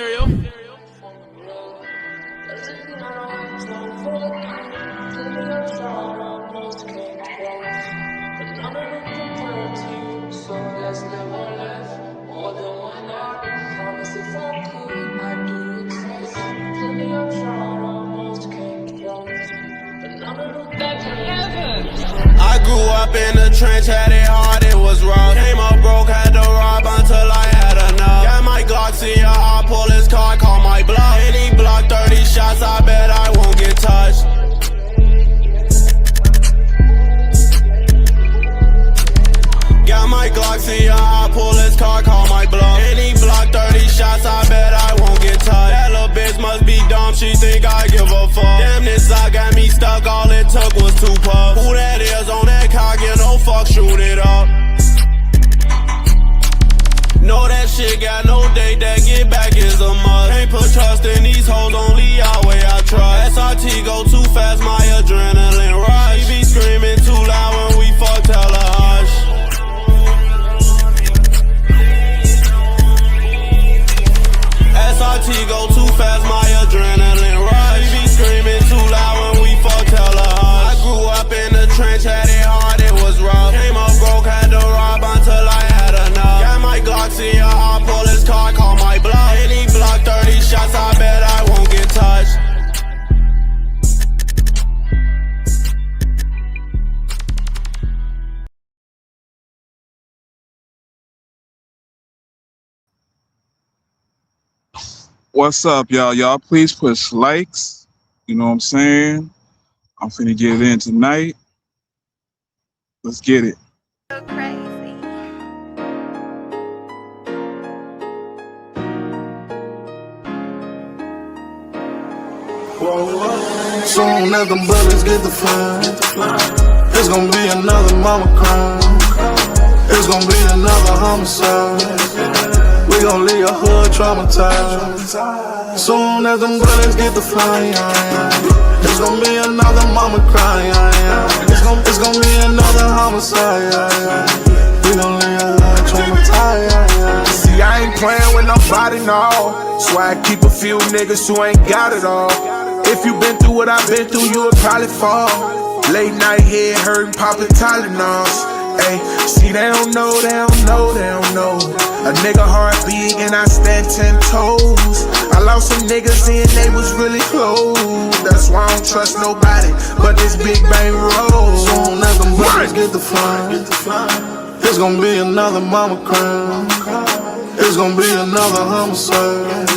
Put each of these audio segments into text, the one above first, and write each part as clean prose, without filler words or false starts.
I grew up in the trench, had it hard, it was rough. Came up broke, had to rob until I had enough. Got my Glock, see ya, I pull his car, call my bluff. And he blocked 30 shots, I bet I won't get touched. Got my Glock, see ya, I pull his car, call my bluff. And he blocked 30 shots, I bet I won't get touched. That little bitch must be dumb, she think I give a fuck. Damn, this I got me stuck, all it took was 2 puffs. Who that is on that cock, you know, fuck, shoot it up. Know that shit got no date, that get back is a must. Can't put trust in these hoes, only Yahweh I trust. SRT go too fast, my adrenaline rush. She be screaming too loud when we fuck, tell her hush. SRT go too fast, my adrenaline rush. She be screaming too loud when we fuck, tell her hush. I grew up in the trench, had it hard, it was rough. Came up broke, had to rob until I had enough. Got my Glock, see ya, I pull his car, call my bluff. And he blocked 30 shots, I bet I won't get touched. What's up, y'all? Y'all please push likes. You know what I'm saying? I'm finna get it in tonight. Let's get it. So crazy. Soon as them bullets get the flying, it's gonna be another mama crying. It's gonna be another homicide. We gon' leave your hood traumatized. Soon as them bullets get the flying, it's gon' be another mama crying. It's gon' be another homicide. We gon' leave your hood traumatized. See, I ain't playing with nobody, no. So I keep a few niggas who ain't got it all. If you been through what I've been through, you would probably fall. Late night head hurting, popping Tylenols. Ay, see, they don't know. A nigga heart big and I stand 10 toes. I lost some niggas in, they was really close. That's why I don't trust nobody but this big bang roll. Soon as them bullets get the flying, it's gonna be another mama crying. It's gonna be another homicide.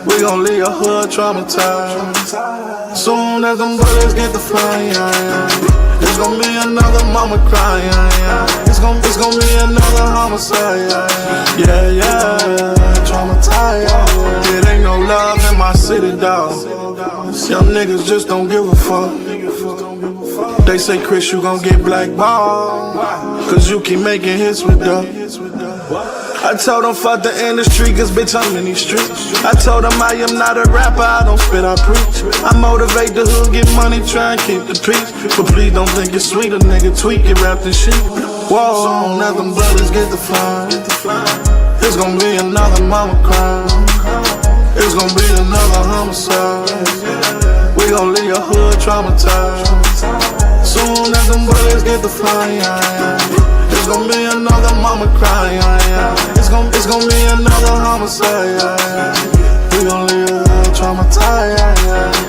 We gon' leave your hood traumatized. Soon as them bullets get the flying, it's gon' be another mama crying. It's gon' be another homicide. Yeah, traumatized. It ain't no love in my city, dawg. Young niggas just don't give a fuck. They say, Chris, you gon' get blackballed, cause you keep making hits with dope. I told them fuck the industry, cause bitch I'm in these streets. I told them I am not a rapper, I don't spit, I preach. I motivate the hood, get money, try and keep the peace. But please don't think it's sweet, a nigga tweak, get wrapped in shit. Whoa, soon as them brothers get the flying, it's gonna be another mama crying. It's gonna be another homicide. We gon' leave your hood traumatized. Soon as them bullets get the flying, it's gon' be another mama crying. It's gon' be another homicide. We gon' leave your hood traumatized.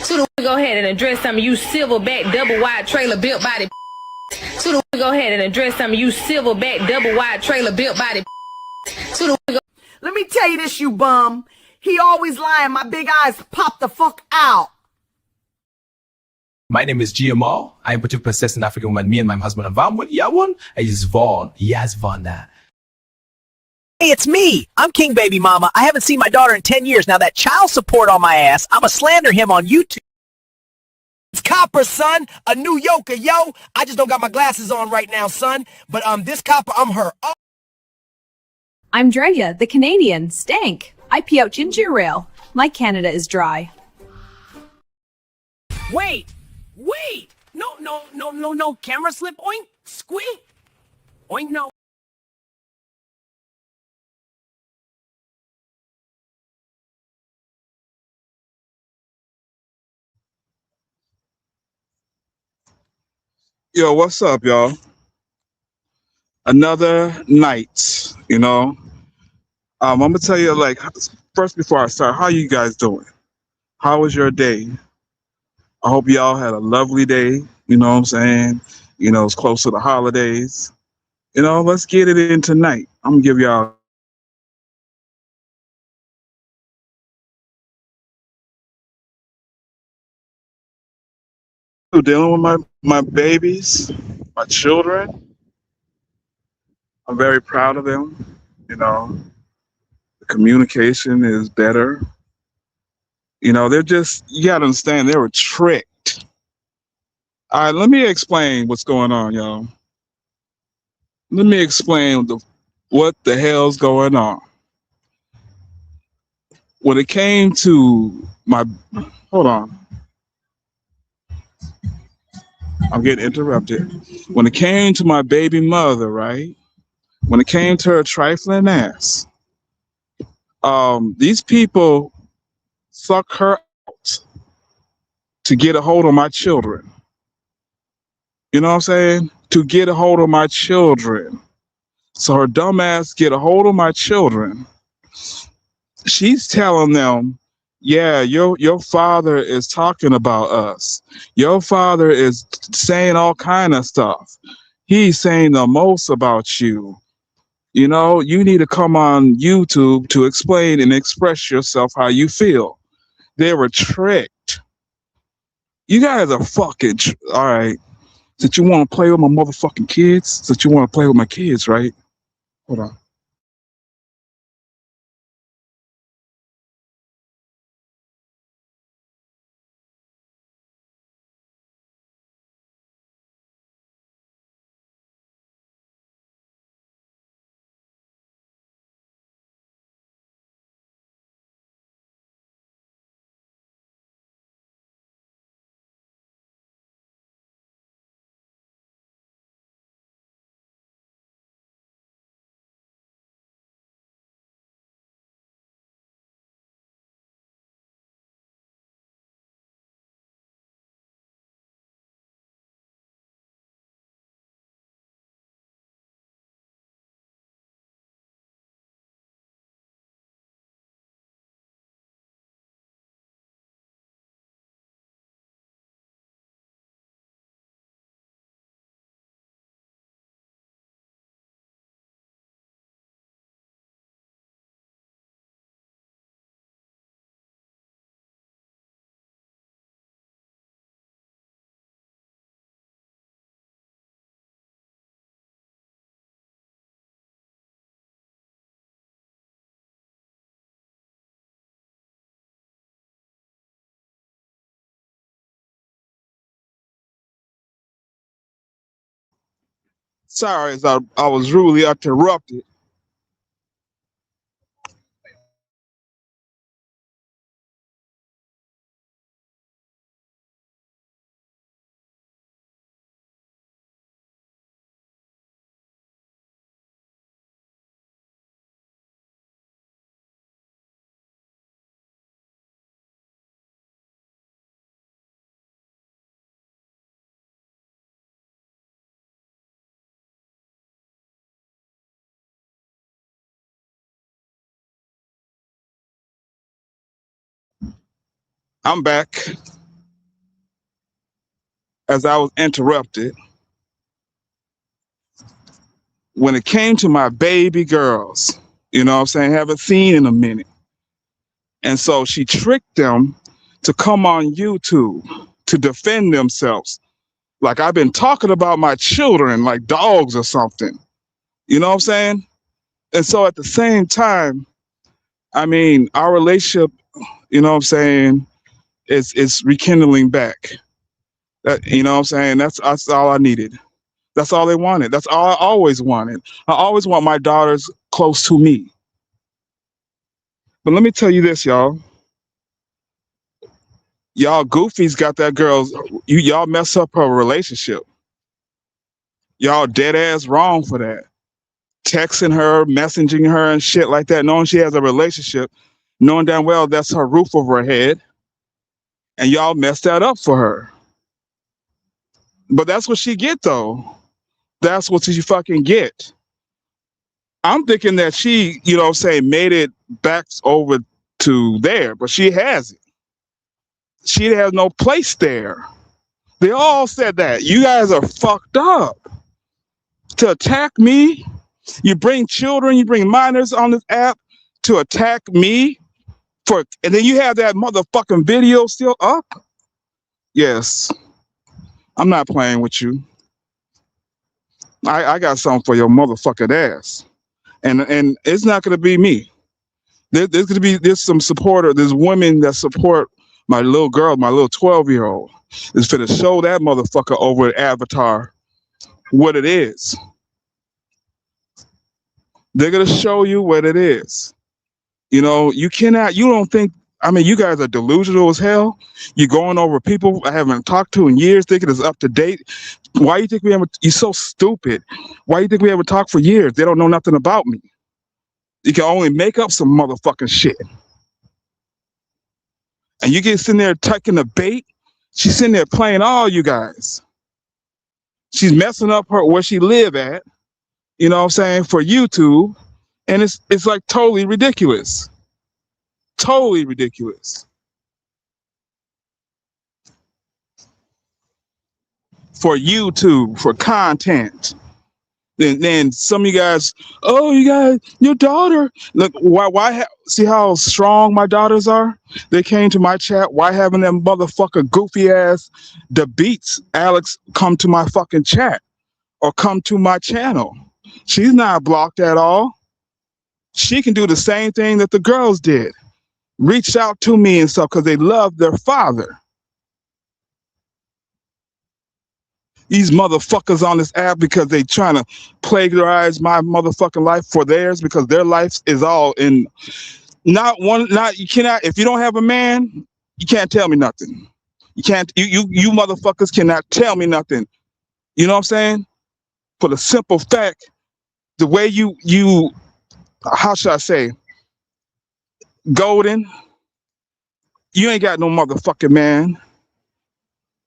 So we go ahead and address some of you silverback double wide trailer built body. So we go ahead and address some of you silverback double wide trailer built body. So we go. Let me tell you this, you bum. He always lying. My big eyes pop the fuck out. My name is GMO. I am Portuguese possessing African woman. Me and my husband are Van. Yeah, one is Vaughn. Yes, Vaughn. Hey, it's me. I'm King Baby Mama. I haven't seen my daughter in 10 years. Now that child support on my ass, I'ma slander him on YouTube. It's Copper, son. A New Yorker, yo. I just don't got my glasses on right now, son. But this Copper, I'm her. Oh. I'm Drea, the Canadian. Stank. I pee out ginger ale. My Canada is dry. Wait. No. Camera slip. Oink. Squeak. Oink, no. Yo, what's up, y'all? Another night, you know. I'm gonna tell you, like, first before I start, how you guys doing? How was your day? I hope y'all had a lovely day. You know what I'm saying? You know, it's close to the holidays. You know, let's get it in tonight. I'm gonna give y'all dealing with my babies, my children. I'm very proud of them. You know, the communication is better. You know, they're just, you gotta understand, they were tricked. All right, let me explain what's going on, y'all. Let me explain what the hell's going on. When it came to my, hold on, I'm getting interrupted. When it came to my baby mother, right? When it came to her trifling ass, these people suck her out to get a hold of my children. You know what I'm saying? To get a hold of my children. So her dumb ass get a hold of my children. She's telling them, yeah, your father is talking about us. Your father is saying all kind of stuff. He's saying the most about you. You know, you need to come on YouTube to explain and express yourself how you feel. They were tricked. You guys are fucking all right. Since you want to play with my motherfucking kids, since you want to play with my kids, right? Hold on. Sorry, as I was rudely interrupted. I'm back. As I was interrupted, when it came to my baby girls, you know what I'm saying, haven't seen in a minute. And so she tricked them to come on YouTube to defend themselves. Like I've been talking about my children like dogs or something. You know what I'm saying? And so at the same time, I mean, our relationship, you know what I'm saying, is rekindling back. That, you know what I'm saying? That's all I needed. That's all they wanted. That's all I always wanted. I always want my daughters close to me. But let me tell you this, y'all. Y'all goofies got that girl's. Y'all mess up her relationship. Y'all dead ass wrong for that. Texting her, messaging her, and shit like that, knowing she has a relationship, knowing damn well that's her roof over her head, and y'all messed that up for her. But that's what she get though. That's what she fucking get. I'm thinking that she, you know what I'm saying, made it back over to there, but she hasn't. She has no place there. They all said that. You guys are fucked up. To attack me, you bring children, you bring minors on this app to attack me and then you have that motherfucking video still up? Yes. I'm not playing with you. I got something for your motherfucking ass. And it's not gonna be me. There's some supporter, there's women that support my little girl, my little 12-year-old. Is finna show that motherfucker over at Avatar what it is. They're gonna show you what it is. You know, you don't think, I mean, you guys are delusional as hell. You're going over people I haven't talked to in years, thinking it's up to date. Why you think you're so stupid? Why you think we haven't talked for years? They don't know nothing about me. You can only make up some motherfucking shit. And you get sitting there taking the bait. She's sitting there playing all you guys. She's messing up her where she live at, you know what I'm saying, for YouTube. And it's like totally ridiculous. Totally ridiculous. For YouTube, for content. Then some of you guys, oh, you guys, your daughter. Look, why see how strong my daughters are? They came to my chat. Why haven't them motherfucker goofy ass the beats Alex come to my fucking chat or come to my channel? She's not blocked at all. She can do the same thing that the girls did. Reach out to me and stuff because they love their father. These motherfuckers on this app because they trying to plagiarize my motherfucking life for theirs because their life is all in you cannot, if you don't have a man, you can't tell me nothing. You motherfuckers cannot tell me nothing. You know what I'm saying? For the simple fact, the way you how should I say, Golden, you ain't got no motherfucking man.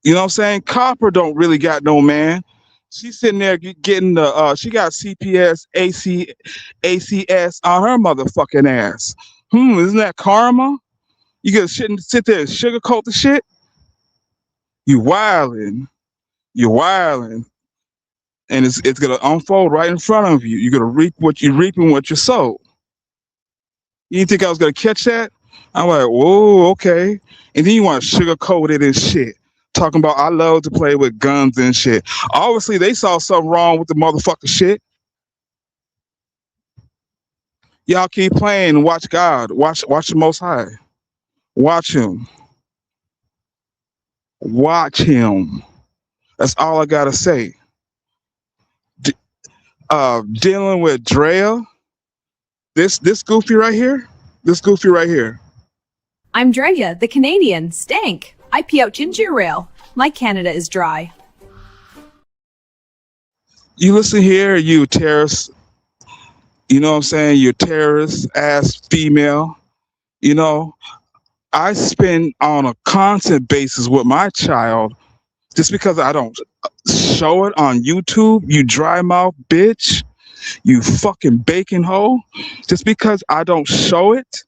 You know what I'm saying? Copper don't really got no man. She's sitting there getting the she got CPS, ACS on her motherfucking ass. Isn't that karma? You gonna sit there and sugarcoat the shit? You wildin'. You're wildin'. And it's gonna unfold right in front of you. You're gonna reap what you reaping what you sow. You didn't think I was gonna catch that? I'm like, whoa, okay. And then you want to sugarcoat it and shit. Talking about I love to play with guns and shit. Obviously, they saw something wrong with the motherfucker shit. Y'all keep playing and watch God. Watch the Most High. Watch him. Watch him. That's all I gotta say. Dealing with Drea. This goofy right here. This goofy right here. I'm Drea, the Canadian. Stank. I pee out ginger ale. My Canada is dry. You listen here, you terrorist. You know what I'm saying? You terrorist ass female. You know, I spend on a constant basis with my child just because I don't show it on YouTube, you dry mouth bitch. You fucking bacon hoe. Just because I don't show it,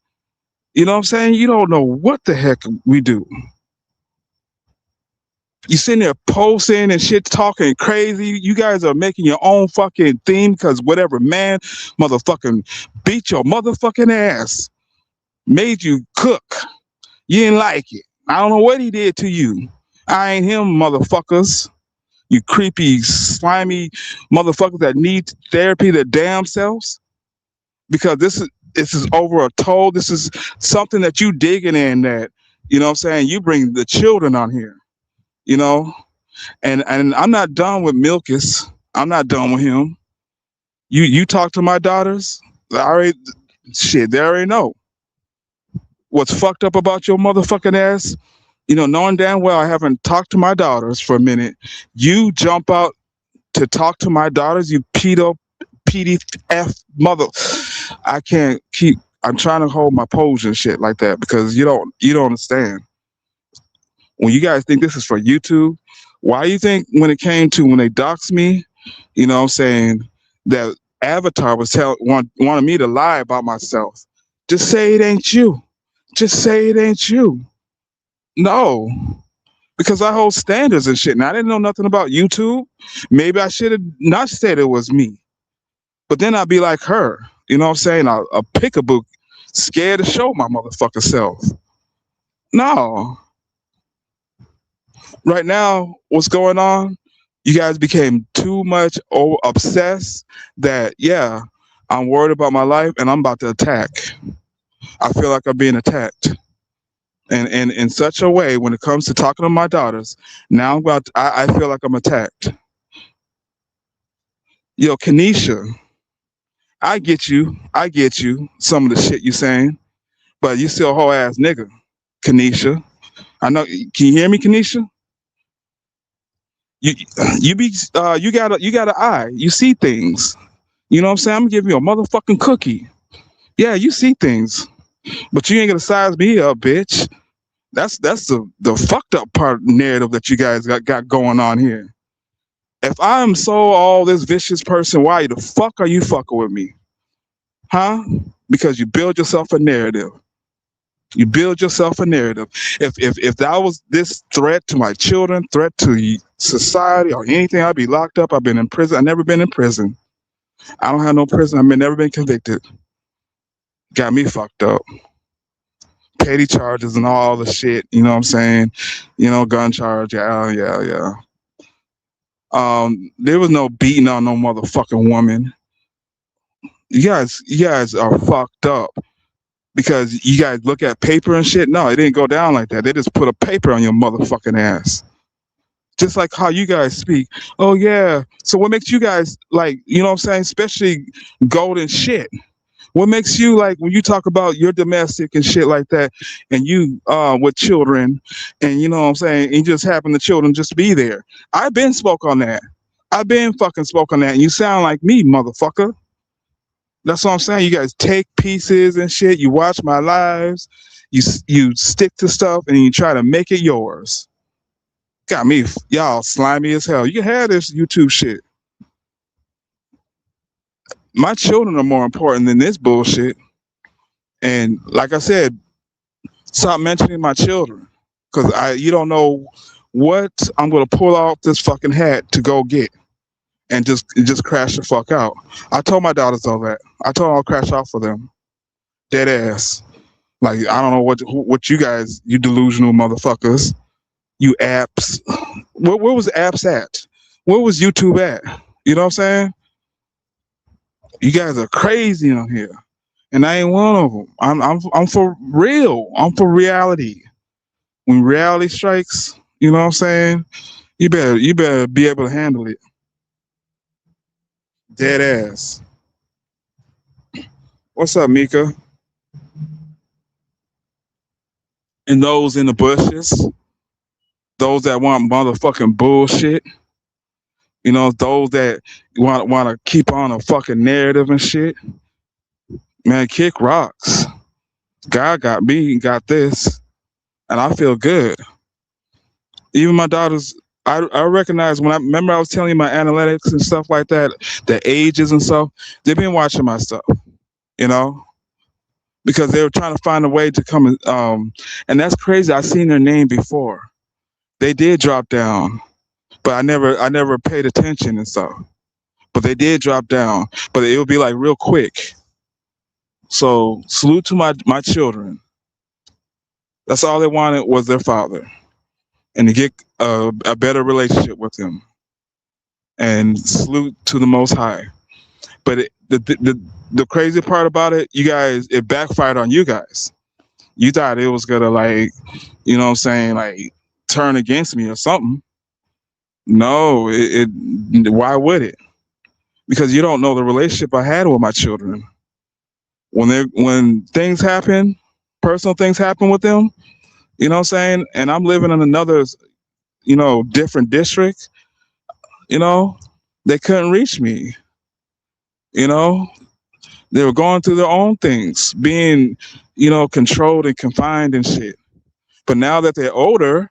you know what I'm saying? You don't know what the heck we do. You sitting there posting and shit, talking crazy. You guys are making your own fucking theme because whatever man motherfucking beat your motherfucking ass, made you cook. You didn't like it. I don't know what he did to you. I ain't him, motherfuckers. You creepy, slimy motherfuckers that need therapy their damn selves. Because this is over a toll. This is something that you digging in that, you know what I'm saying? You bring the children on here, you know? And I'm not done with Milkus. I'm not done with him. You talk to my daughters, they already know. What's fucked up about your motherfucking ass You know, knowing damn well I haven't talked to my daughters for a minute. You jump out to talk to my daughters, you PDF mother. I can't keep. I'm trying to hold my pose and shit like that because you don't understand. When you guys think this is for YouTube, why do you think when it came to when they doxed me, you know what I'm saying, that Avatar was wanted me to lie about myself? Just say it ain't you. Just say it ain't you. No. Because I hold standards and shit. Now I didn't know nothing about YouTube. Maybe I should have not said it was me. But then I'd be like her. You know what I'm saying? A pickaboo, scared to show my motherfucking self. No. Right now, what's going on? You guys became too much obsessed that, yeah, I'm worried about my life and I'm about to attack. I feel like I'm being attacked. And in such a way, when it comes to talking to my daughters, now I feel like I'm attacked. Yo, Kenesha, I get you, some of the shit you saying, but you still a whole ass nigga, Kenesha. I know. Can you hear me, Kenesha? You got an eye. You see things. You know what I'm saying? I'm gonna give you a motherfucking cookie. Yeah, you see things, but you ain't gonna size me up, bitch. That's the fucked up part narrative that you guys got going on here. If I'm so all this vicious person, why the fuck are you fucking with me? Huh? Because you build yourself a narrative. You build yourself a narrative. If that was this threat to my children, threat to society or anything, I'd be locked up. I've been in prison. I've never been in prison. I don't have no prison. I've never been convicted. Got me fucked up. Petty charges and all the shit. You know what I'm saying? You know, gun charge. Yeah. There was no beating on no motherfucking woman. You guys are fucked up because you guys look at paper and shit. No, it didn't go down like that. They just put a paper on your motherfucking ass. Just like how you guys speak. Oh yeah. So what makes you guys like, you know what I'm saying? Especially golden shit. What makes you like when you talk about your domestic and shit like that and you with children and you know what I'm saying, and just happen the children just be there. I've been spoke on that. I've been fucking spoke on that and you sound like me, motherfucker. That's what I'm saying. You guys take pieces and shit. You watch my lives. You stick to stuff and you try to make it yours. Got me, y'all slimy as hell. You can have this YouTube shit. My children are more important than this bullshit. And like I said, stop mentioning my children. Because you don't know what I'm going to pull out this fucking hat to go get. And just crash the fuck out. I told my daughters all that. I told them I'll crash out for them. Dead ass. Like, I don't know what you guys, you delusional motherfuckers. You apps. Where was apps at? Where was YouTube at? You know what I'm saying? You guys are crazy on here, and I ain't one of them. I'm for real. I'm for reality. When reality strikes, you know what I'm saying? You better be able to handle it. Dead ass. What's up, Mika? And those in the bushes, those that want motherfucking bullshit. You know, those that want to keep on a fucking narrative and shit. Man, kick rocks. God got me and got this. And I feel good. Even my daughters, I recognize when I was telling you my analytics and stuff like that, the ages and stuff, they've been watching my stuff, you know? Because they were trying to find a way to come and that's crazy. I seen their name before. They did drop down. But I never paid attention and stuff. But they did drop down. But it would be like real quick. So salute to my children. That's all they wanted was their father. And to get a better relationship with him. And salute to the Most High. But the crazy part about it, you guys, it backfired on you guys. You thought it was gonna like, you know what I'm saying, like turn against me or something. No, why would it? Because you don't know the relationship I had with my children. When things happen, personal things happen with them, You know what I'm saying? And I'm living in another, different district. You know, they couldn't reach me. You know, they were going through their own things, being, controlled and confined and shit. But now that they're older,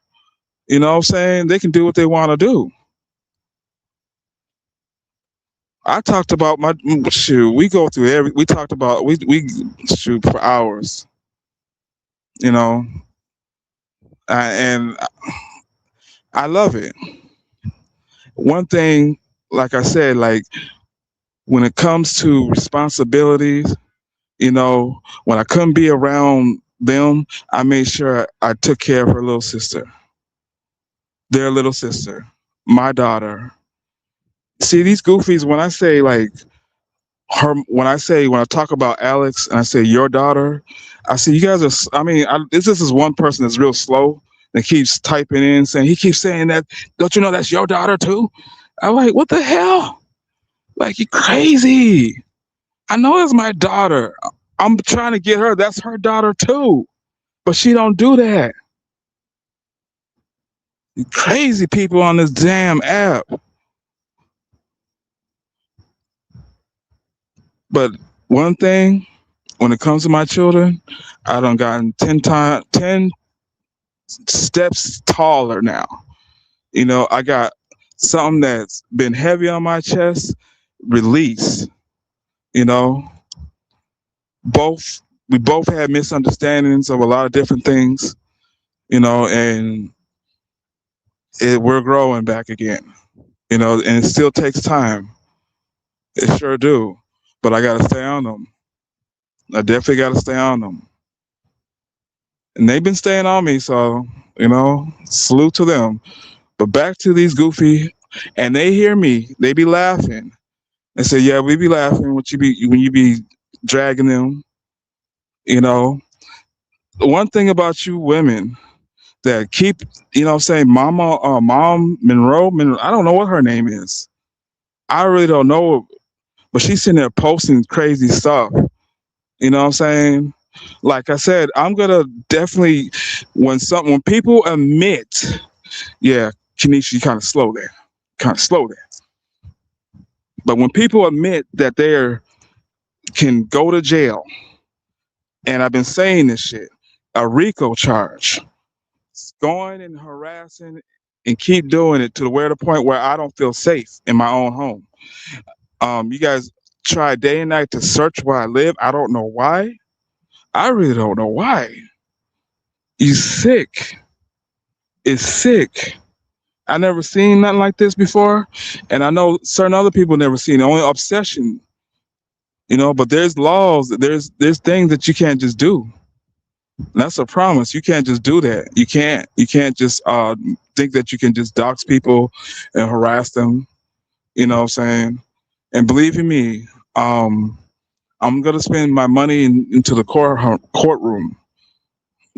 you know what I'm saying, they can do what they want to do. I talked about my shoot. We go through we talked about, we shoot for hours, and I love it. One thing, like I said, like when it comes to responsibilities, when I couldn't be around them, I made sure I took care of her little sister, their little sister, my daughter. See, these goofies, when I say like her, when I talk about Alex and I say your daughter, I say you guys are, this is one person that's real slow and keeps typing in saying, he keeps saying that, don't you know that's your daughter too? I'm like, what the hell? Like, you crazy. I know it's my daughter. I'm trying to get her. That's her daughter too. But she don't do that. You crazy people on this damn app. But one thing, when it comes to my children, I done gotten 10 steps taller now. I got something that's been heavy on my chest, release. We both had misunderstandings of a lot of different things, and we're growing back again, and it still takes time. It sure do. But I got to stay on them. I definitely got to stay on them. And they've been staying on me, so, salute to them. But back to these goofy, and they hear me, they be laughing. They say, yeah, we be laughing when you be dragging them. One thing about you women that keep, mom Monroe, I don't know what her name is. I really don't know, but she's sitting there posting crazy stuff. You know what I'm saying? Like I said, I'm gonna definitely, when people admit, yeah, Kenesha, you kind of slow there. But when people admit that they can go to jail, and I've been saying this shit, a RICO charge, going and harassing and keep doing it to the point where I don't feel safe in my own home. You guys try day and night to search where I live. I don't know why. I really don't know why. He's sick. It's sick. I never seen nothing like this before, and I know certain other people never seen it. Only obsession, But there's laws. There's things that you can't just do. And that's a promise. You can't just do that. You can't. You can't just think that you can just dox people and harass them. You know what I'm saying? And believe in me, I'm gonna spend my money into the courtroom,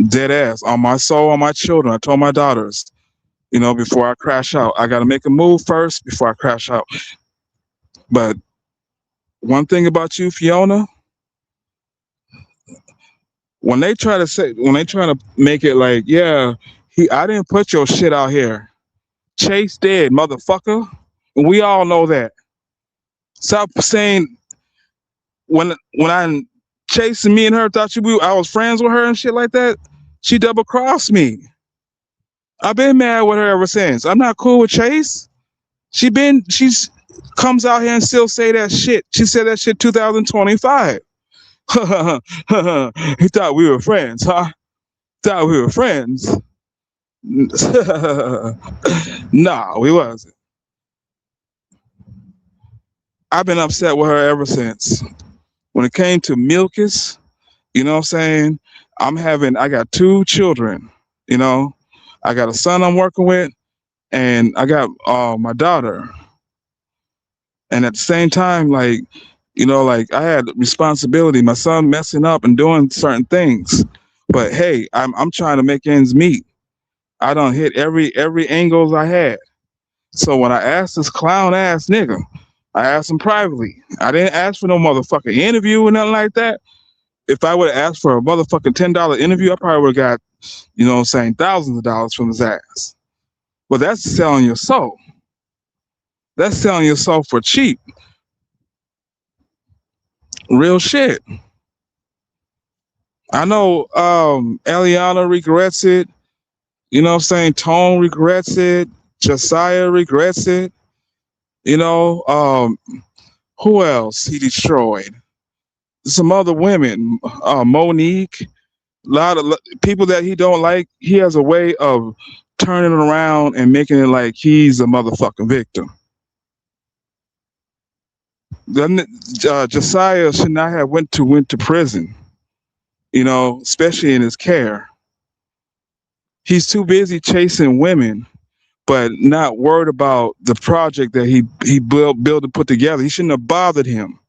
dead ass, on my soul, on my children. I told my daughters, before I crash out, I gotta make a move first before I crash out. But one thing about you, Fiona, when they try to make it like, yeah, I didn't put your shit out here. Chase did, motherfucker. And we all know that. Stop saying when I'm chasing me and her, I was friends with her and shit like that. She double crossed me. I've been mad with her ever since. I'm not cool with Chase. She's comes out here and still say that shit. She said that shit 2025. He thought we were friends, huh? Thought we were friends. Nah, we wasn't. I've been upset with her ever since. When it came to Milkus, you know what I'm saying? I got 2 children, I got a son I'm working with, and I got my daughter. And at the same time, like I had responsibility, my son messing up and doing certain things. But hey, I'm trying to make ends meet. I done hit every angles I had. So when I asked this clown ass nigga, I asked him privately. I didn't ask for no motherfucking interview or nothing like that. If I would have asked for a motherfucking $10 interview, I probably would have got, you know what I'm saying, thousands of dollars from his ass. But that's selling your soul. That's selling your soul for cheap. Real shit. I know Eliana regrets it. You know what I'm saying? Tone regrets it. Josiah regrets it. You know, who else he destroyed? Some other women, Monique, a lot of people that he don't like. He has a way of turning it around and making it like he's a motherfucking victim. Josiah should not have went to prison, you know, especially in his care. He's too busy chasing women, but not worried about the project that he built and put together. He shouldn't have bothered him,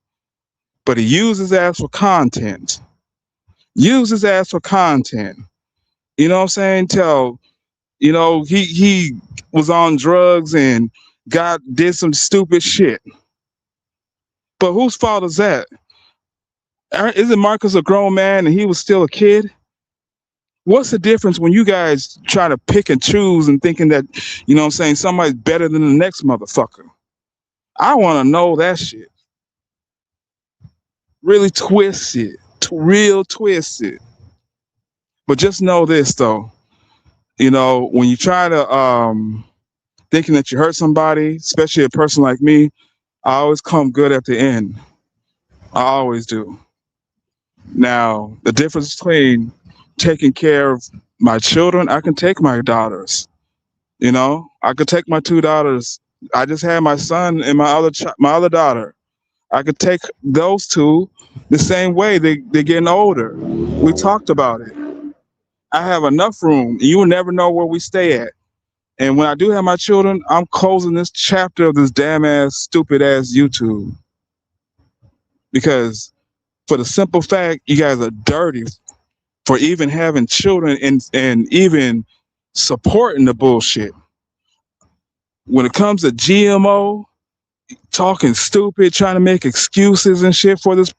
but he used his ass for content. Use his ass for content. You know what I'm saying? Till, you know, he was on drugs and did some stupid shit. But whose fault is that? Isn't Marcus a grown man and he was still a kid? What's the difference when you guys try to pick and choose and thinking that, you know what I'm saying, somebody's better than the next motherfucker? I want to know that shit. Really twisted. Real twisted. But just know this, though. You know, when you try to, thinking that you hurt somebody, especially a person like me, I always come good at the end. I always do. Now, the difference between taking care of my children, I can take my daughters. You know, I could take my 2 daughters. I just had my son and my other daughter. I could take those 2 the same way. They're getting older. We talked about it. I have enough room. You will never know where we stay at. And when I do have my children, I'm closing this chapter of this damn ass, stupid ass YouTube. Because for the simple fact, you guys are dirty for even having children and even supporting the bullshit. When it comes to GMO, talking stupid, trying to make excuses and shit for this,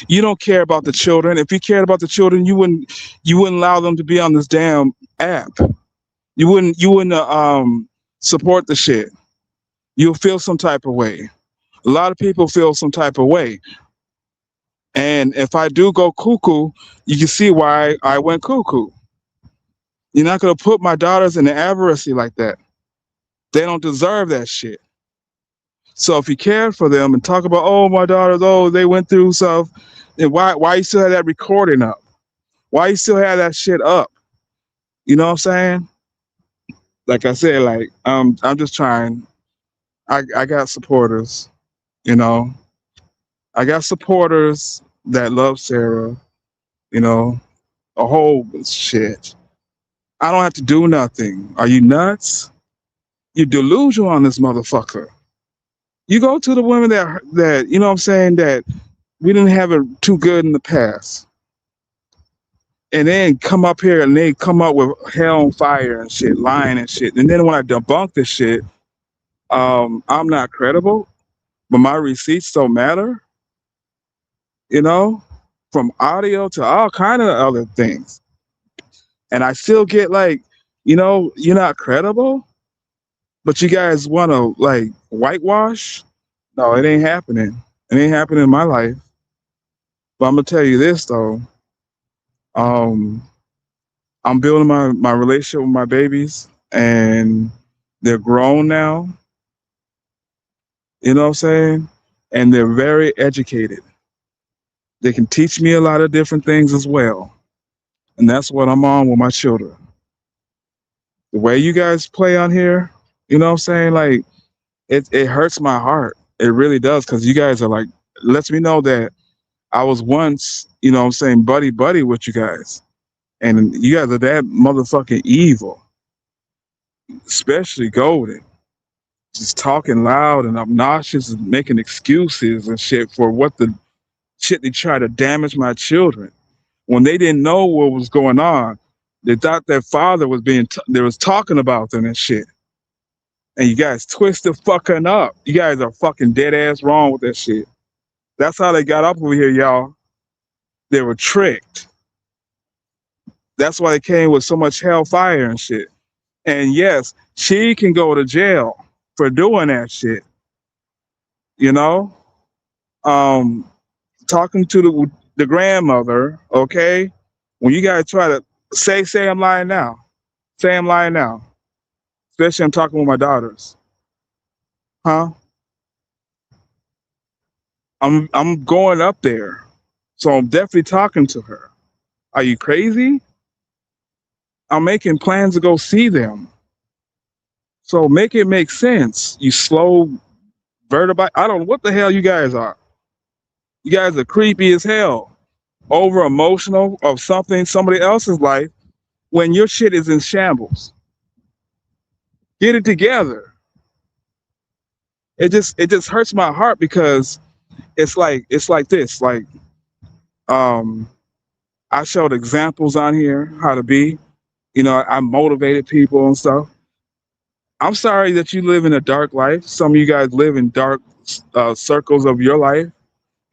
you don't care about the children. If you cared about the children, you wouldn't allow them to be on this damn app. You wouldn't support the shit. You'll feel some type of way. A lot of people feel some type of way. And if I do go cuckoo, you can see why I went cuckoo. You're not going to put my daughters in the avarice like that. They don't deserve that shit. So if you cared for them and talk about, oh, my daughters, oh, they went through stuff, then why you still have that recording up? Why you still have that shit up? You know what I'm saying? Like I said, like, I'm just trying. I got supporters, you know. I got supporters that love Sarah, you know, a whole shit. I don't have to do nothing. Are you nuts? You're delusional on this motherfucker. You go to the women that you know what I'm saying, that we didn't have it too good in the past. And then come up here and they come up with hell on fire and shit, lying and shit. And then when I debunk this shit, I'm not credible, but my receipts don't matter. You know, from audio to all kind of other things. And I still get like, you know, you're not credible, but you guys want to like whitewash. No, it ain't happening. It ain't happening in my life. But I'm going to tell you this though. I'm building my relationship with my babies and they're grown now. You know what I'm saying? And they're very educated. They can teach me a lot of different things as well. And that's what I'm on with my children. The way you guys play on here, you know what I'm saying? Like, it hurts my heart. It really does, because you guys are like, lets me know that I was once, you know what I'm saying, buddy with you guys. And you guys are that motherfucking evil. Especially Golden. Just talking loud and obnoxious and making excuses and shit for what the shit they try to damage my children. When they didn't know what was going on, they thought their father was they was talking about them and shit. And you guys twisted fucking up. You guys are fucking dead ass wrong with that shit. That's how they got up over here, y'all. They were tricked. That's why they came with so much hellfire and shit. And yes, she can go to jail for doing that shit. You know, talking to the grandmother. Okay, when you guys try to say I'm lying now, say I'm lying now. Especially I'm talking with my daughters, huh? I'm going up there, so I'm definitely talking to her. Are you crazy? I'm making plans to go see them. So make it make sense. You slow vertebrae. I don't know what the hell you guys are. You guys are creepy as hell. Over emotional of somebody else's life when your shit is in shambles. Get it together. It just hurts my heart because it's like this. Like I showed examples on here how to be. You know, I motivated people and stuff. I'm sorry that you live in a dark life. Some of you guys live in dark circles of your life,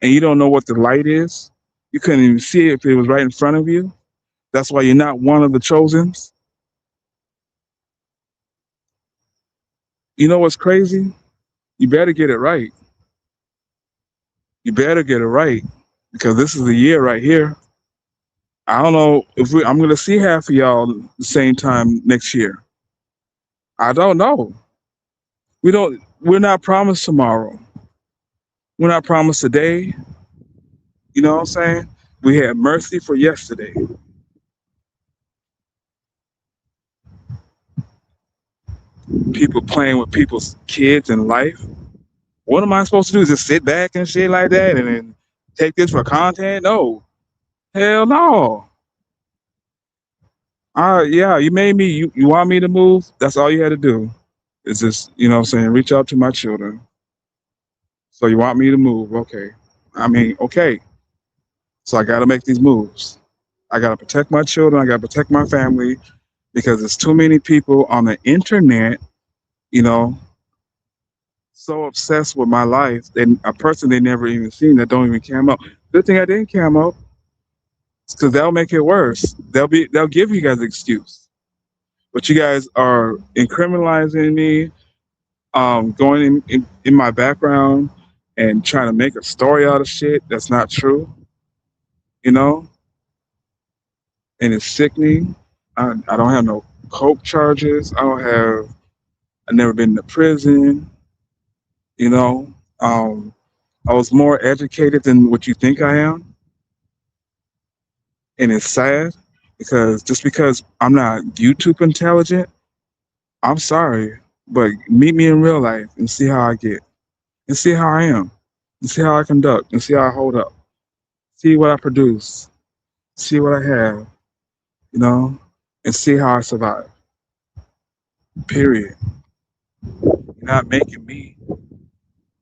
and you don't know what the light is. You couldn't even see it if it was right in front of you. That's why you're not one of the chosens. You know what's crazy? You better get it right. You better get it right because this is the year right here. I don't know if I'm going to see half of y'all the same time next year. I don't know. We're not promised tomorrow. We're not promised today. You know what I'm saying? We had mercy for yesterday. People playing with people's kids and life. What am I supposed to do? Just sit back and shit like that and then take this for content? No. Hell no. Yeah, you made me, you want me to move? That's all you had to do. It's just, you know what I'm saying, reach out to my children. So you want me to move? Okay. I mean, okay. So I got to make these moves. I got to protect my children. I got to protect my family because there's too many people on the internet, you know, so obsessed with my life that a person they never even seen that don't even cam up. Good thing I didn't cam up because that'll make it worse. They'll give you guys an excuse. But you guys are incriminalizing me, going in my background and trying to make a story out of shit that's not true, you know? And it's sickening. I don't have no coke charges. I've never been to prison, you know? I was more educated than what you think I am. And it's sad because just because I'm not YouTube intelligent, I'm sorry, but meet me in real life and see how I get, and see how I am, and see how I conduct, and see how I hold up, see what I produce, see what I have, you know, and see how I survive. Period. You're not making me.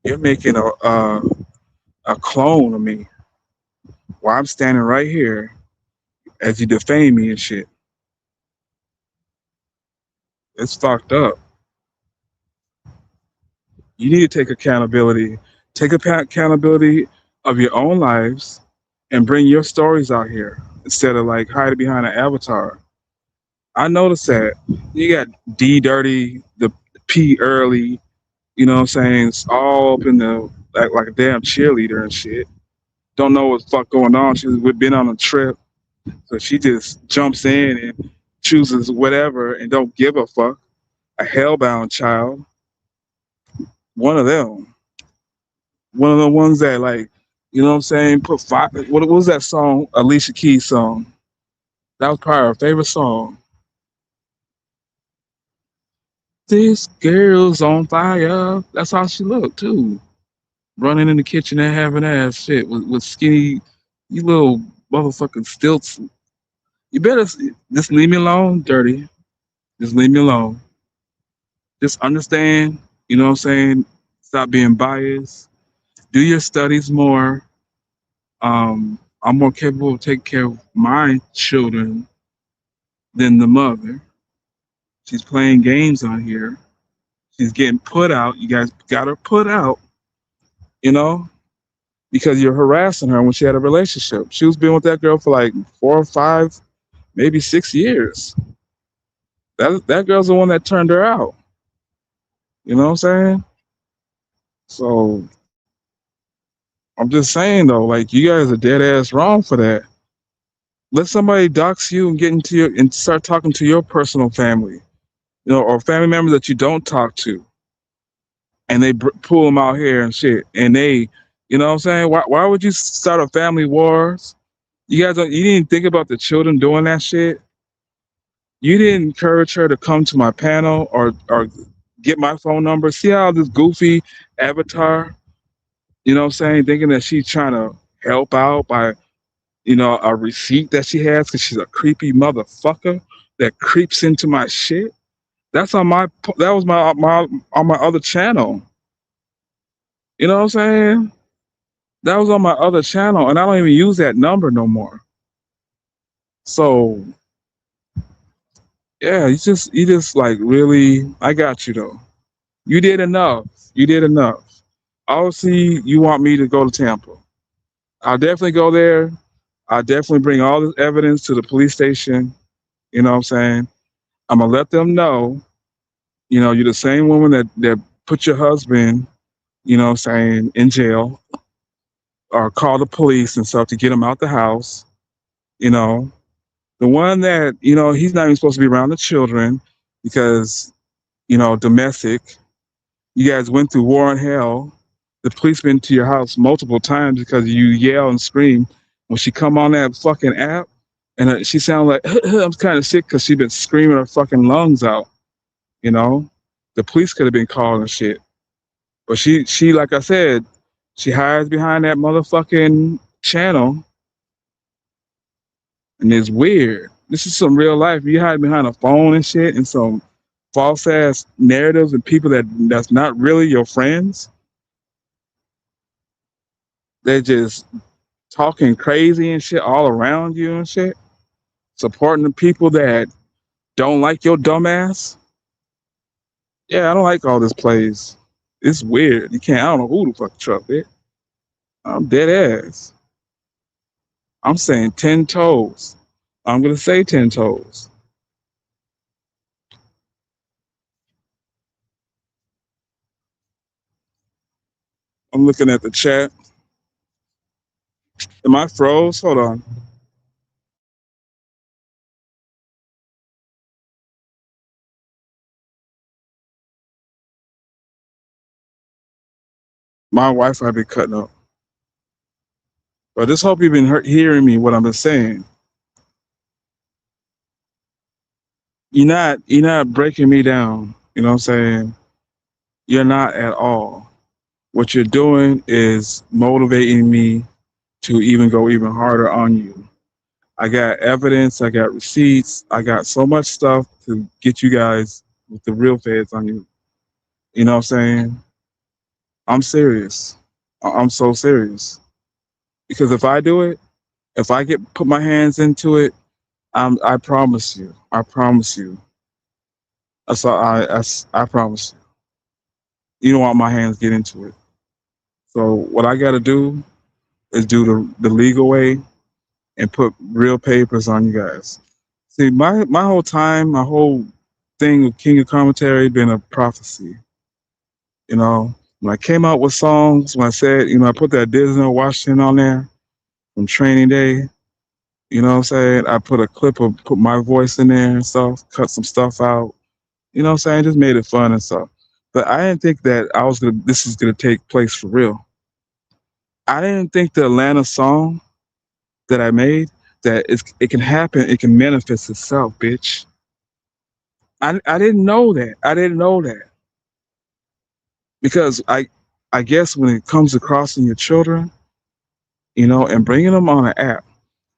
You're making a clone of me while I'm standing right here as you defame me and shit. It's fucked up. You need to take accountability. Take accountability of your own lives and bring your stories out here instead of like hiding behind an avatar. I noticed that you got D Dirty, the P Early, you know what I'm saying? It's all up in the like a damn cheerleader and shit. Don't know what the fuck going on. She's been on a trip, so she just jumps in and chooses whatever and don't give a fuck. A hellbound child. One of them. One of the ones that like, you know what I'm saying, put five. What was that song? Alicia Keys song. That was probably her favorite song. This girl's on fire. That's how she looked too. Running in the kitchen and having ass shit with skinny, you little motherfucking stilts. You better just leave me alone, Dirty. Just leave me alone. Just understand, you know what I'm saying? Stop being biased. Do your studies more. I'm more capable of taking care of my children than the mother. She's playing games on here. She's getting put out. You guys got her put out, you know? because you're harassing her when she had a relationship. She was been with that girl for like 4 or 5, maybe 6 years. That girl's the one that turned her out. You know what I'm saying? So I'm just saying though, like you guys are dead ass wrong for that. Let somebody dox you and get into your and start talking to your personal family, or family members that you don't talk to, and they pull them out here and shit, and they, you know what I'm saying? Why would you start a family wars? You guys don't. You didn't think about the children doing that shit. You didn't encourage her to come to my panel or get my phone number. See how this goofy avatar, you know what I'm saying, thinking that she's trying to help out by, a receipt that she has because she's a creepy motherfucker that creeps into my shit. That was my on my other channel. You know what I'm saying? That was on my other channel, and I don't even use that number no more. So yeah, you just like really, I got you though. You did enough. You did enough. Obviously, you want me to go to Tampa. I'll definitely go there. I'll definitely bring all this evidence to the police station. You know what I'm saying? I'm gonna let them know, you're the same woman that put your husband, you know what I'm saying, in jail, or call the police and stuff to get him out the house. The one that, he's not even supposed to be around the children because, domestic. You guys went through war and hell. The police been to your house multiple times because you yell and scream. When she come on that fucking app, and she sound like, I'm kind of sick because she been screaming her fucking lungs out. The police could have been called and shit. But she, like I said, she hides behind that motherfucking channel. And it's weird. This is some real life. You hide behind a phone and shit and some false ass narratives and people that's not really your friends. They're just talking crazy and shit all around you and shit. Supporting the people that don't like your dumbass. Yeah, I don't like all this plays. It's weird. I don't know who the fuck trust it. I'm dead ass. I'm saying 10 toes. I'm gonna say 10 toes. I'm looking at the chat. Am I froze? Hold on. My Wi-Fi been cutting up. But I just hope you've been hearing me, what I've been saying. You're not breaking me down. You know what I'm saying? You're not at all. What you're doing is motivating me to even go even harder on you. I got evidence, I got receipts, I got so much stuff to get you guys with the real feds on you. You know what I'm saying? I'm serious. I'm so serious. Because if I do it, if I put my hands into it, I promise you. I promise you. I promise you. You don't want my hands get into it. So what I got to do is do the legal way and put real papers on you guys. See, my whole time, my whole thing with King of Commentary been a prophecy. When I came out with songs, when I said, I put that Denzel Washington on there from Training Day, you know what I'm saying? I put a clip of, put my voice in there and stuff, cut some stuff out. You know what I'm saying? Just made it fun and stuff. But I didn't think that this was gonna take place for real. I didn't think the Atlanta song that I made, that it can happen, it can manifest itself, bitch. I didn't know that. I didn't know that. Because I guess when it comes to crossing your children, and bringing them on an app,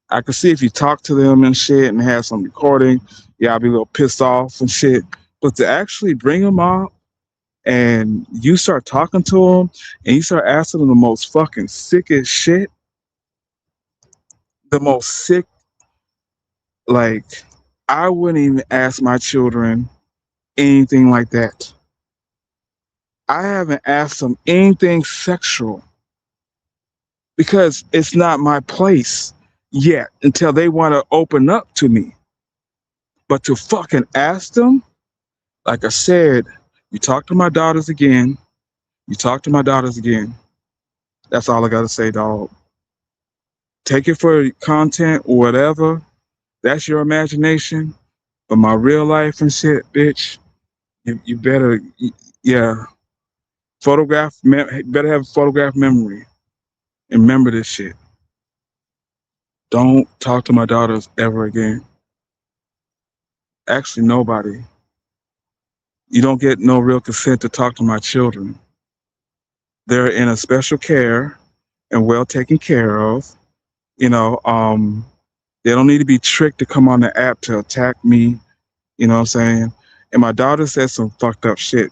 I could see if you talk to them and shit and have some recording, yeah, I'll be a little pissed off and shit. But to actually bring them up and you start talking to them and you start asking them the most fucking sickest shit, the most sick, like, I wouldn't even ask my children anything like that. I haven't asked them anything sexual. because it's not my place yet until they want to open up to me. But to fucking ask them, like I said, you talk to my daughters again. You talk to my daughters again. That's all I got to say, dog. Take it for content or whatever. That's your imagination. But my real life and shit, bitch, you better, yeah. Better have photograph memory. And remember this shit. Don't talk to my daughters ever again. Actually, nobody. You don't get no real consent to talk to my children. They're in a special care and well taken care of. You know, they don't need to be tricked to come on the app to attack me. You know what I'm saying? And my daughter said some fucked up shit.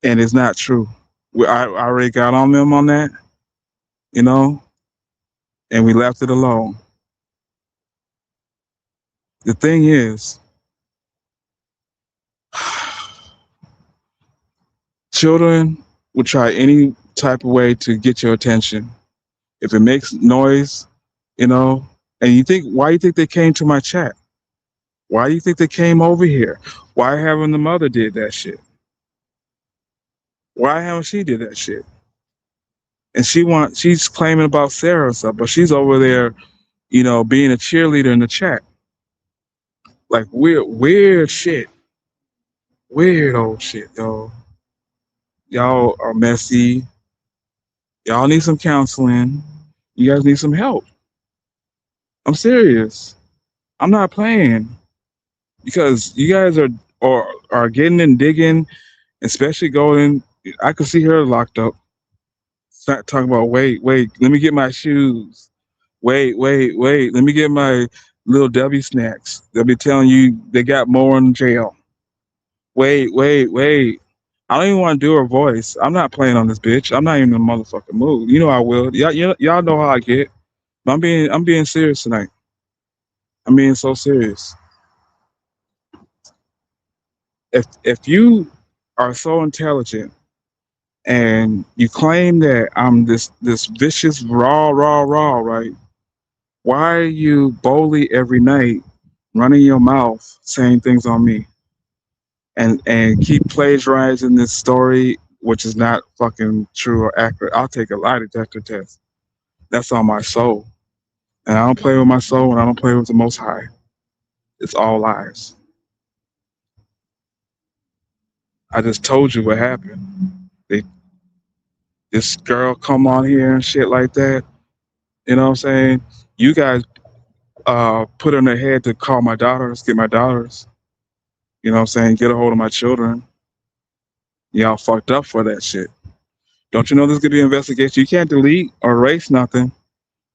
And it's not true. I already got on them on that, you know, and we left it alone. The thing is, children will try any type of way to get your attention. If it makes noise, you know, and you think, why do you think they came to my chat? Why do you think they came over here? Why haven't the mother did that shit? Why haven't she did that shit? And she's claiming about Sarah and stuff, but she's over there, you know, being a cheerleader in the chat. Like weird shit. Weird old shit, yo. Y'all are messy. Y'all need some counseling. You guys need some help. I'm serious. I'm not playing. Because you guys are getting and digging, especially going. I could see her locked up. Start talking about wait, let me get my shoes. Wait, let me get my little W snacks. They'll be telling you they got more in jail. Wait. I don't even want to do her voice. I'm not playing on this bitch. I'm not even in the motherfucking mood. You know I will. Y'all know how I get. But I'm being serious tonight. I'm being so serious. If you are so intelligent and you claim that I'm this vicious raw, right? Why are you boldly every night running your mouth saying things on me and keep plagiarizing this story, which is not fucking true or accurate? I'll take a lie detector test. That's on my soul. And I don't play with my soul and I don't play with the Most High. It's all lies. I just told you what happened. This girl come on here and shit like that. You know what I'm saying? You guys put in their head to call my daughters, get my daughters. You know what I'm saying? Get a hold of my children. Y'all fucked up for that shit. Don't you know this could be an investigation? You can't delete or erase nothing.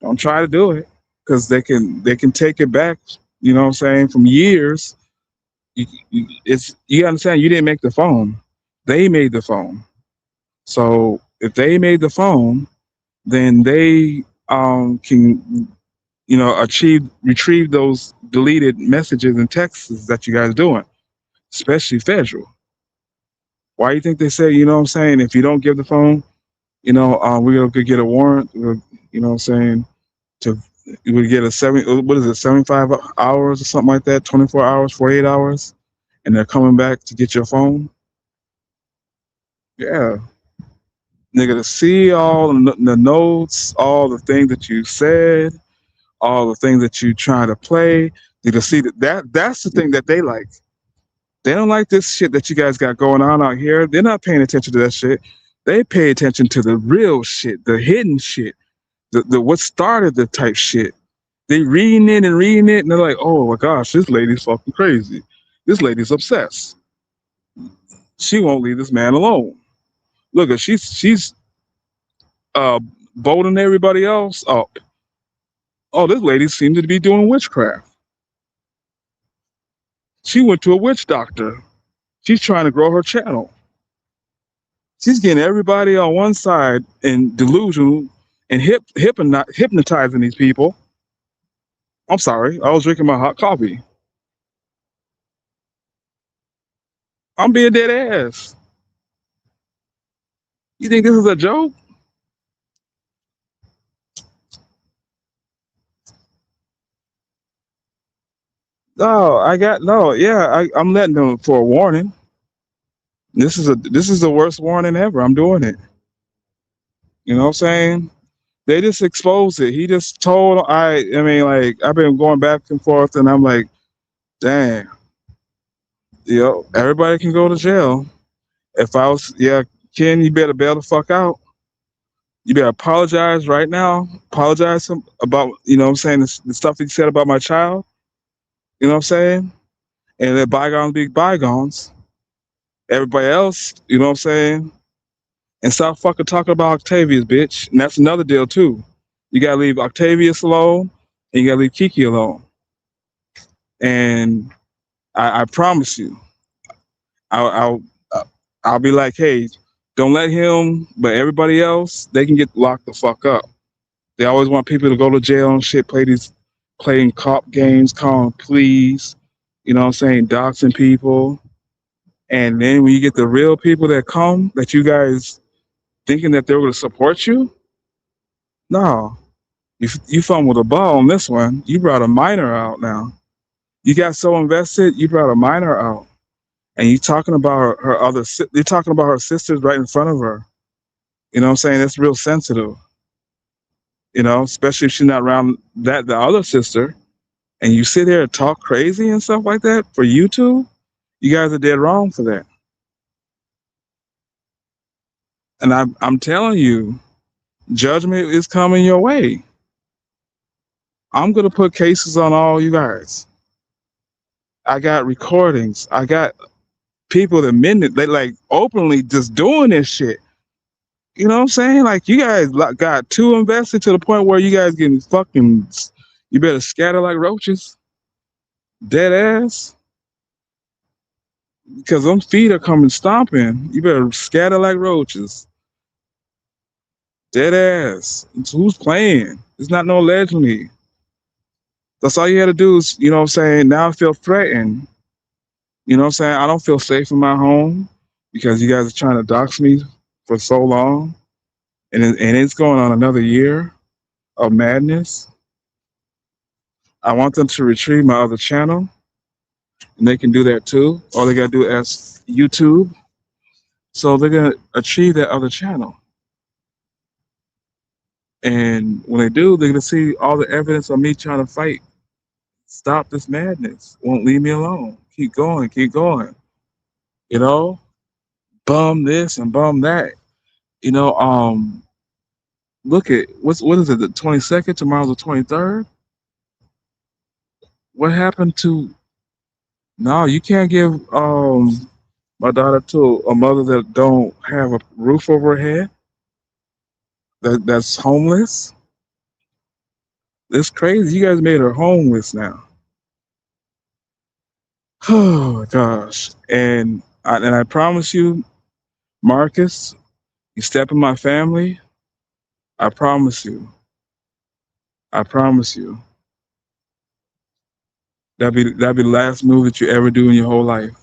Don't try to do it because they can take it back. You know what I'm saying? From years. You understand? You didn't make the phone. They made the phone. So if they made the phone, then they can, you know, retrieve those deleted messages and texts that you guys doing, especially federal. Why do you think they say, you know what I'm saying, if you don't give the phone, you know, we're gonna get a warrant, you know what I'm saying, we get a 75 hours or something like that, 24 hours, 48 hours, and they're coming back to get your phone? Yeah. Nigga, to see all the notes, all the things that you said, all the things that you try to play, you can see that's the thing that they like. They don't like this shit that you guys got going on out here. They're not paying attention to that shit. They pay attention to the real shit, the hidden shit, the what started the type shit. They reading it, and they're like, oh my gosh, this lady's fucking crazy. This lady's obsessed. She won't leave this man alone. Look, she's bolting everybody else up. Oh, this lady seems to be doing witchcraft. She went to a witch doctor. She's trying to grow her channel. She's getting everybody on one side and delusional and hypnotizing these people. I'm sorry, I was drinking my hot coffee. I'm being dead ass. You think this is a joke? No, I got no. Yeah, I'm letting them for a warning. This is the worst warning ever. I'm doing it. You know what I'm saying? They just exposed it. He just told I mean like I've been going back and forth and I'm like, damn, everybody can go to jail. If I was Ken, you better bail the fuck out. You better apologize right now. Apologize about, you know what I'm saying, the stuff he said about my child. You know what I'm saying? And let bygones be bygones. Everybody else, you know what I'm saying? And stop fucking talking about Octavius, bitch. And that's another deal too. You gotta leave Octavius alone and you gotta leave Kiki alone. And I promise you, I'll be like, hey, don't let him, but everybody else, they can get locked the fuck up. They always want people to go to jail and shit, playing cop games, calling police, you know what I'm saying, doxing people. And then when you get the real people that come, that you guys thinking that they're going to support you, no. You fumbled the ball on this one. You brought a minor out now. You got so invested, you brought a minor out. And you talking about you're talking about her sisters right in front of her. You know what I'm saying? That's real sensitive. You know, especially if she's not around the other sister. And you sit there and talk crazy and stuff like that for YouTube, you guys are dead wrong for that. And I'm telling you, judgment is coming your way. I'm going to put cases on all you guys. I got recordings. I got people that they like openly just doing this shit. You know what I'm saying? Like you guys got too invested to the point where you guys getting fucking, you better scatter like roaches. Dead ass. Because them feet are coming stomping. You better scatter like roaches. Dead ass. It's who's playing? It's not no legend. That's all you had to do is, you know what I'm saying, now I feel threatened. You know what I'm saying? I don't feel safe in my home because you guys are trying to dox me for so long. And it's going on another year of madness. I want them to retrieve my other channel. And they can do that too. All they got to do is ask YouTube. So they're going to achieve that other channel. And when they do, they're going to see all the evidence of me trying to fight. Stop this madness. Won't leave me alone. Keep going, keep going. You know, bum this and bum that. You know, look at what is it, the 22nd? Tomorrow's the 23rd. What happened to? No, you can't give my daughter to a mother that don't have a roof over her head. That's homeless. It's crazy. You guys made her homeless now. Oh my gosh. And I promise you, Marcus, you step in my family, I promise you. I promise you. That'd be the last move that you ever do in your whole life.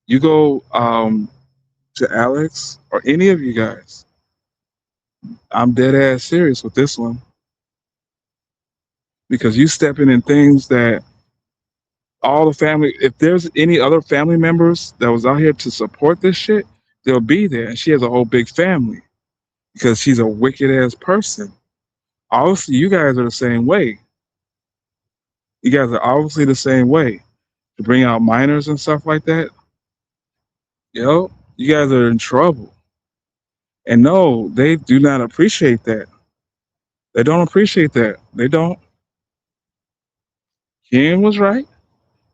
You go to Alex or any of you guys. I'm dead ass serious with this one. Because you stepping in things that all the family, if there's any other family members that was out here to support this shit, they'll be there. And she has a whole big family because she's a wicked ass person. Obviously, you guys are the same way. You guys are obviously the same way. To bring out minors and stuff like that, you guys are in trouble. And no, they do not appreciate that. They don't appreciate that. They don't. Ken was right.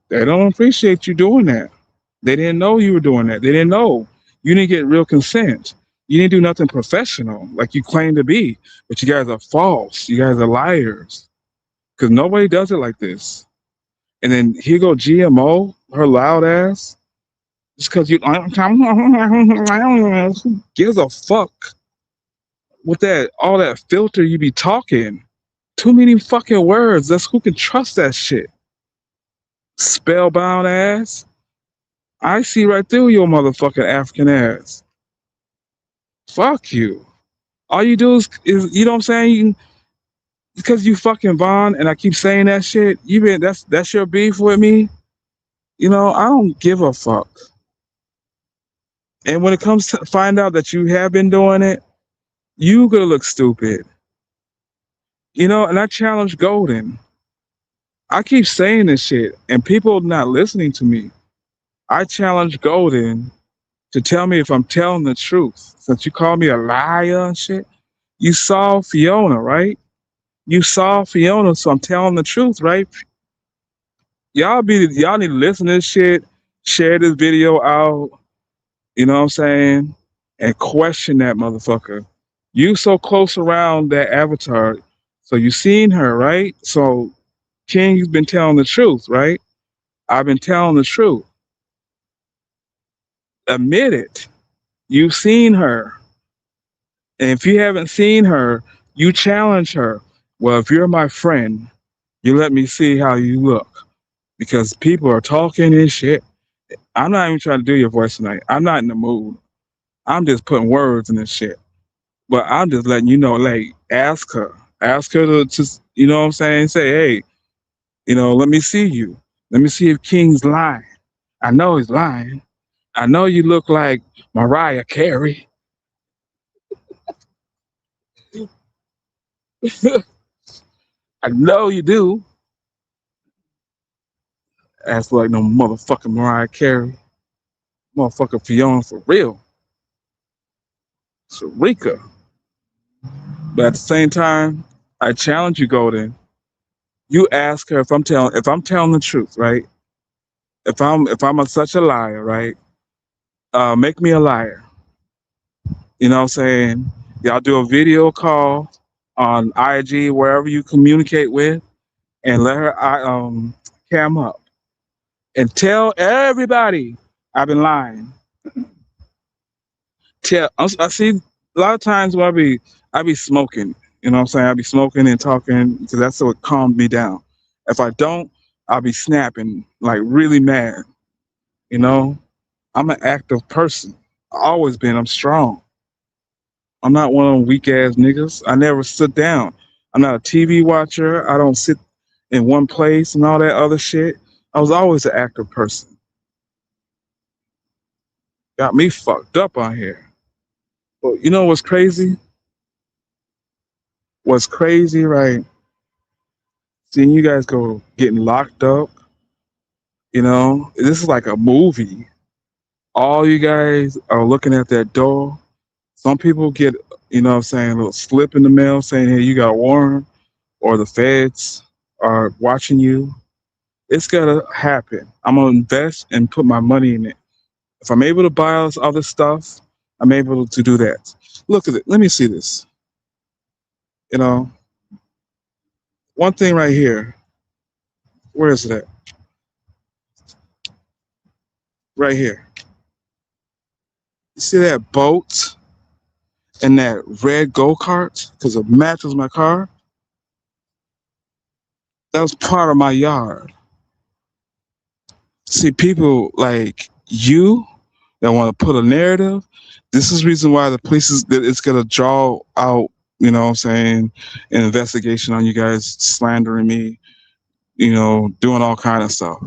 They don't appreciate you doing that. They didn't know you were doing that. They didn't know. You didn't get real consent. You didn't do nothing professional like you claim to be. But you guys are false. You guys are liars. Because nobody does it like this. And then here go GMO, her loud ass. Just because you, who gives a fuck with that, all that filter you be talking. Too many fucking words. That's who can trust that shit. Spellbound ass. I see right through your motherfucking African ass. Fuck you. All you do is you know what I'm saying? because you fucking Vaughn, and I keep saying that shit. That's your beef with me. You know, I don't give a fuck. And when it comes to find out that you have been doing it, you gonna look stupid. You know, and I challenge Golden. I keep saying this shit, and people not listening to me. I challenge Golden to tell me if I'm telling the truth. Since you call me a liar and shit, you saw Fiona, right? You saw Fiona, so I'm telling the truth, right? Y'all need to listen to this shit, share this video out, you know what I'm saying? And question that motherfucker. You so close around that avatar, so you seen her, right? So King's been telling the truth, right? I've been telling the truth. Admit it. You've seen her. And if you haven't seen her, you challenge her. Well, if you're my friend, you let me see how you look. Because people are talking and shit. I'm not even trying to do your voice tonight. I'm not in the mood. I'm just putting words in this shit. But I'm just letting you know, like, ask her. Ask her to just, you know what I'm saying? Say, hey, you know, let me see you. Let me see if King's lying. I know he's lying. I know you look like Mariah Carey. I know you do. Ask like no motherfucking Mariah Carey. Motherfucking Fiona for real. Sarika. But at the same time, I challenge you, Golden. You ask her if I'm telling the truth, right? If I'm such a liar, right? Make me a liar. You know what I'm saying? Y'all do a video call on IG, wherever you communicate with, and let her cam up. And tell everybody I've been lying. I see a lot of times when I be smoking, you know what I'm saying? I be smoking and talking because that's what calmed me down. If I don't, I'll be snapping, like really mad. You know? I'm an active person. Always been. I'm strong. I'm not one of them weak ass niggas. I never sit down. I'm not a TV watcher. I don't sit in one place and all that other shit. I was always an active person. Got me fucked up on here. But you know what's crazy? What's crazy, right? Seeing you guys go getting locked up, you know, this is like a movie. All you guys are looking at that door. Some people get, you know what I'm saying, a little slip in the mail saying, hey, you got a warrant, or the feds are watching you. It's gonna happen. I'm gonna invest and put my money in it. If I'm able to buy all this other stuff, I'm able to do that. Look at it. Let me see this. You know, one thing right here. Where is it at? Right here. You see that boat and that red go-kart? Because it matches my car. That was part of my yard. See, people like you that want to put a narrative, this is the reason why the police it's going to draw out, you know what I'm saying, an investigation on you guys slandering me, you know, doing all kind of stuff.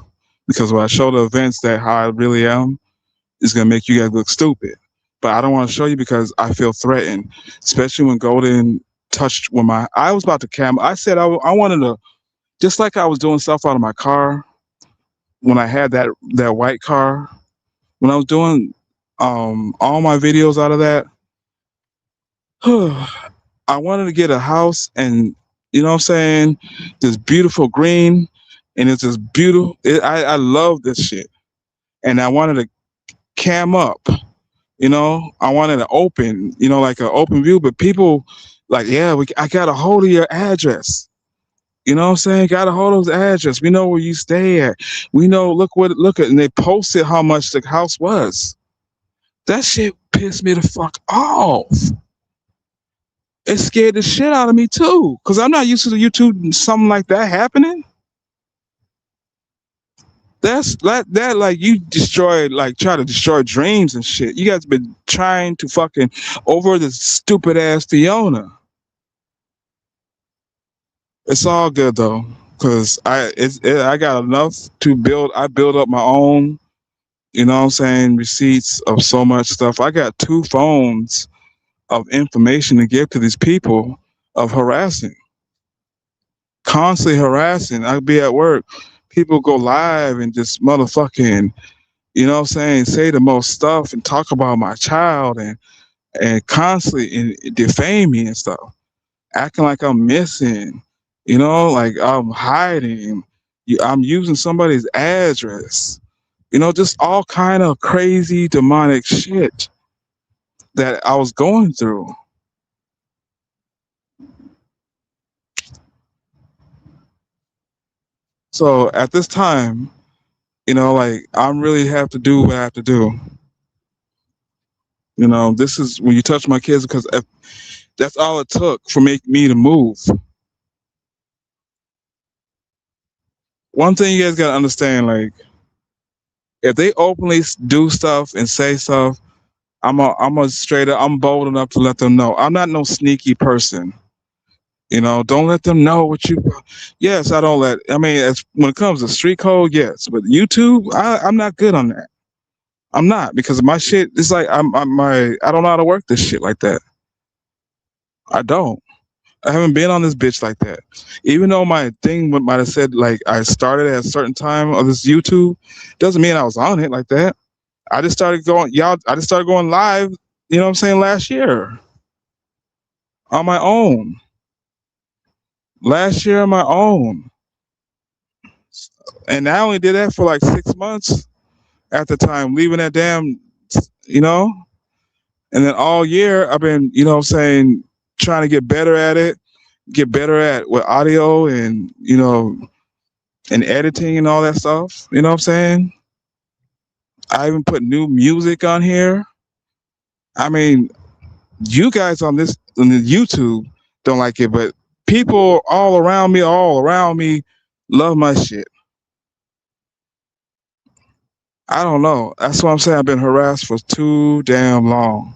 Because when I show the events that how I really am, it's going to make you guys look stupid. But I don't want to show you because I feel threatened, especially when Golden touched when I was about to cam. I said I wanted to, just like I was doing stuff out of my car when I had that white car, when I was doing all my videos out of that, I wanted to get a house and, you know what I'm saying, this beautiful green, and it's this beautiful, I love this shit. And I wanted to cam up, you know, I wanted to open, you know, like an open view, but people like, yeah, I got a hold of your address. You know what I'm saying? Got a hold of his address. We know where you stay at. We know, look at, and they posted how much the house was. That shit pissed me the fuck off. It scared the shit out of me too, because I'm not used to the YouTube something like that happening. That's that like you destroyed, like try to destroy dreams and shit. You guys been trying to fucking over this stupid ass Fiona. It's all good though, cause I got enough to build. I build up my own, you know what I'm saying, receipts of so much stuff. I got 2 phones of information to give to these people of harassing, constantly harassing. I'd be at work, people go live and just motherfucking, you know what I'm saying, say the most stuff and talk about my child and constantly defame me and stuff, acting like I'm missing, you know, like I'm hiding. I'm using somebody's address, you know, just all kind of crazy demonic shit that I was going through. So at this time, you know, like I'm really have to do what I have to do. You know, this is when you touch my kids, because that's all it took for me to move. One thing you guys gotta understand, like, if they openly do stuff and say stuff, I'm bold enough to let them know. I'm not no sneaky person. You know, don't let them know what you. Yes, I don't let. I mean, when it comes to street code, yes, but YouTube, I'm not good on that. I'm not, because my shit is like I don't know how to work this shit like that. I don't. I haven't been on this bitch like that. Even though my thing might have said like I started at a certain time of this YouTube, doesn't mean I was on it like that. I just started going live, you know what I'm saying, last year. On my own. Last year on my own. And I only did that for like 6 months at the time, leaving that damn, you know? And then all year I've been, you know what I'm saying, trying to get better at it, get better at with audio and, you know, and editing and all that stuff. You know what I'm saying? I even put new music on here. I mean, you guys on the YouTube don't like it, but people all around me love my shit. I don't know. That's what I'm saying. I've been harassed for too damn long.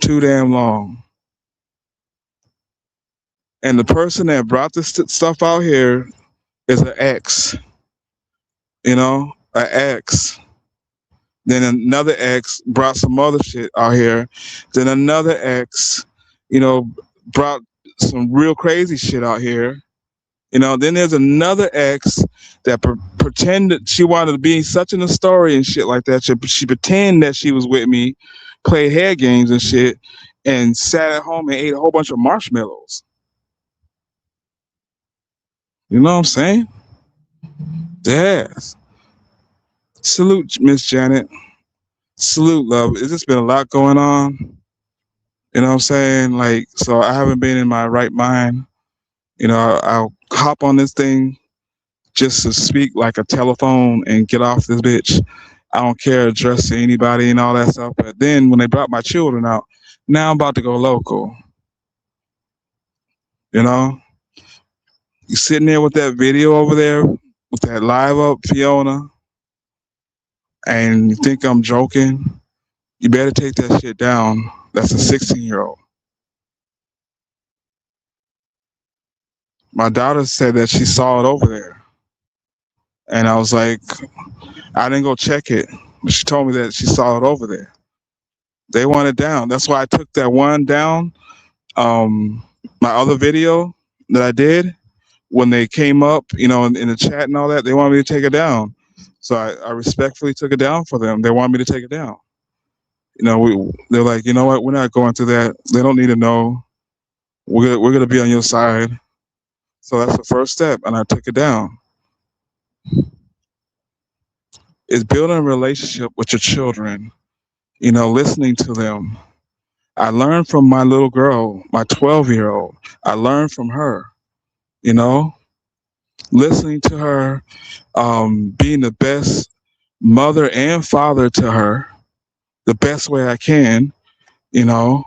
Too damn long. And the person that brought this stuff out here is an ex. You know, an ex. Then another ex brought some other shit out here. Then another ex, you know, brought some real crazy shit out here. You know, then there's another ex that pretended she wanted to be such in a story and shit like that. She pretended that she was with me, played head games and shit, and sat at home and ate a whole bunch of marshmallows. You know what I'm saying? Yes. Salute, Miss Janet. Salute, love. It's just been a lot going on. You know what I'm saying? Like, so I haven't been in my right mind. You know, I'll hop on this thing just to speak like a telephone and get off this bitch. I don't care addressing anybody and all that stuff. But then when they brought my children out, now I'm about to go local. You know? You sitting there with that video over there, with that live up Fiona, and you think I'm joking, you better take that shit down. That's a 16-year-old. My daughter said that she saw it over there. And I was like, I didn't go check it. But she told me that she saw it over there. They want it down. That's why I took that one down. My other video that I did, when they came up, you know, in the chat and all that, they wanted me to take it down. So I respectfully took it down for them. They want me to take it down. You know, they're like, you know what? We're not going through that. They don't need to know. We're gonna be on your side. So that's the first step, and I took it down. It's building a relationship with your children. You know, listening to them. I learned from my little girl, my 12-year-old. I learned from her. You know, listening to her, being the best mother and father to her, the best way I can. You know,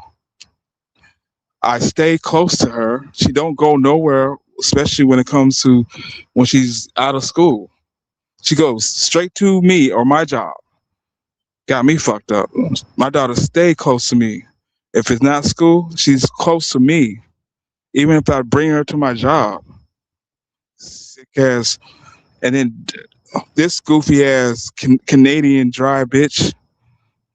I stay close to her. She don't go nowhere, especially when it comes to when she's out of school. She goes straight to me or my job. Got me fucked up. My daughter stay close to me. If it's not school, she's close to me. Even if I bring her to my job, sick ass, and then this goofy ass Canadian dry bitch.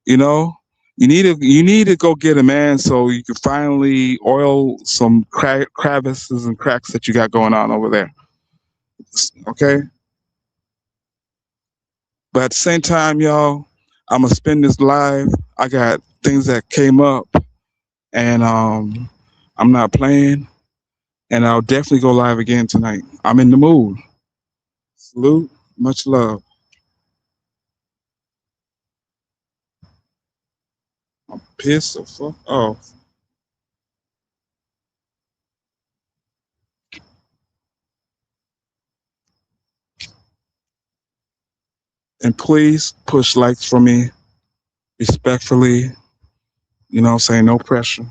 You know, you need to go get a man so you can finally oil some crevices and cracks that you got going on over there. Okay. But at the same time, y'all, I'm gonna spend this live. I got things that came up, and I'm not playing. And I'll definitely go live again tonight. I'm in the mood. Salute, much love. I'm pissed the fuck off. And please push likes for me respectfully. You know what I'm saying? No pressure.